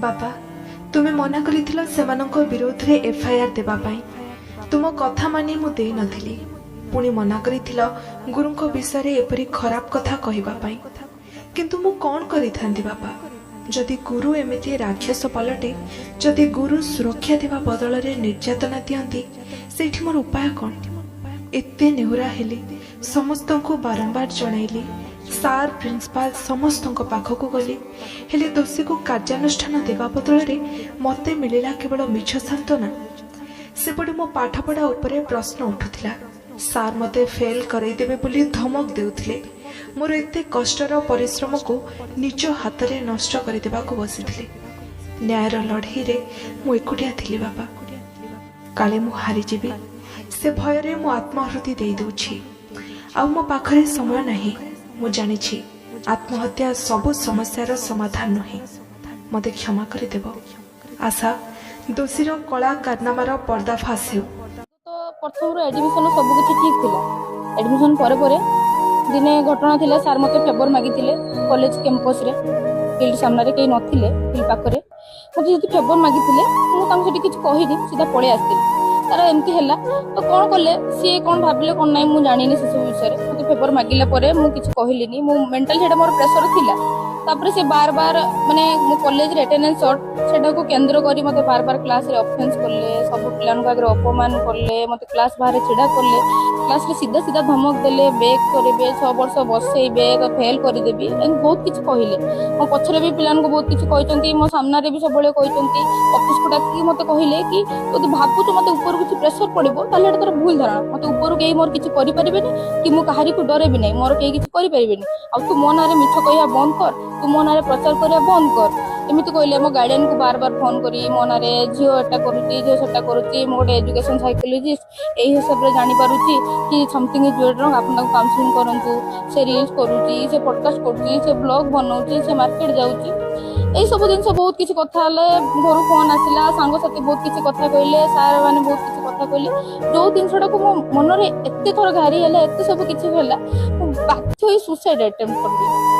बापा तुमे मना करिथिलो सेमानंको विरोध रे एफआईआर देबा पाई तुम कथा मानी मु देई नथिली पुणी मना करिथिलो गुरुंको विषय रे एपरी खराब कथा कहिबा पाई किंतु मु कोन करिथांती बापा जदि गुरु एमिति राक्षस पलटे जदि गुरु सुरक्षा देवा बदल रे निर्यातना दियंती सेठी मोर उपाय कोन एते नेहुरा हेली समस्त को बारंबार जणाइली सार प्रिंसिपाल समस्त पाखक गली हेले दोषी को कार्यानुष्ठान देवा बदल रे मते मिलिला केवल मिछ सांत्वना सेपटे मो पाठपढ़ा उपरे प्रश्न उठुथिला सार मते फेल करई देबे बोली धमक देउथिले मोर एते कष्टर परिश्रम को निज हाथ रे नष्ट कर देबा को बसिथिले न्यायर लड़ाई रे मु एकुटिया थिली बाबा काले मु हारी जीवी से भय रे मु आत्महृति दे दउछि आ मो पाखरे समय नाही मु जानि छी आत्महत्या सब समस्यार समाधान नहीं मते क्षमा कर देब आशा दोषीर कला कारनामार पर्दाफाश हो तो प्रथम एडमिशन सब किछि ठीक थिला एडमिशन परे परे दिने घटना थिला सार मते फेवर मागिथिले कॉलेज कैंपस रे फील्ड सामने रे केही नथिले फील्ड पाखरे मते जति फेवर मागिथिले मु ताम सेठी किछि कहिनी सीधा पळे आस्थिले तार एमती हैला तो कौन कले सी कौन भाविले कौन नहीं मुझे जानी से सब विषय मत पेपर मागिला मुझे कहली मो मेंटल से मोर प्रेसर थिला तापर से बार बार माने मो कॉलेज रे अटेंडेंस शॉर्ट सेटा को केंद्र करी मते बार बार क्लास रे ऑफेंस करले सब पिलान को आगे अपमान करले मते क्लास बाहर छिड़ा करले क्लास रे सीधा सीधा धमक देले बैक करबे 6 वर्ष बसेइबे तो फेल कर देबी एन बहुत किछ कहिले मो पछरे भी पिलान को बहुत किछ कहिसंती मो सामना रे भी सब बळे कहिसंती ऑफिस को डाकी मते कहिले कि तू भाबु तो मते ऊपर किछ प्रेशर पड़िबो ताले एटा तोर भूल धारणा मते ऊपर केही मोर किछ करि परिबेनी कि मो कहारी को डरे भी नहीं मोर केही किछ करि परिबेनी आ तू मो नारे मिछ कहिया बंद कर तू मो नारे प्रचार करिया बंद कर एमिति कहले मो गार्डियन को बार बार फोन करी मो नारे झियो एटा करूची झियो सेटा करूची मो गोटे एजुकेशन साइकोलॉजिस्ट एही हिसाब रे जानि पारुची कि समथिंग इज वेड रॉन्ग आपन काउंसलिंग करंतु से रील्स करूची से पॉडकास्ट करूची से ब्लॉग बनाउची से मार्केट जाउची एई सब दिन से बहुत किछि कथा हले घर फोन आसिला सांग साथी बहुत किछि कथा कहले सार माने बहुत किछि कथा कहले जो दिन छडा को मो मन रे एते थोर घारी हले एते सब किछि होला बाध्य होई सुसाइड अटेम्प्ट करली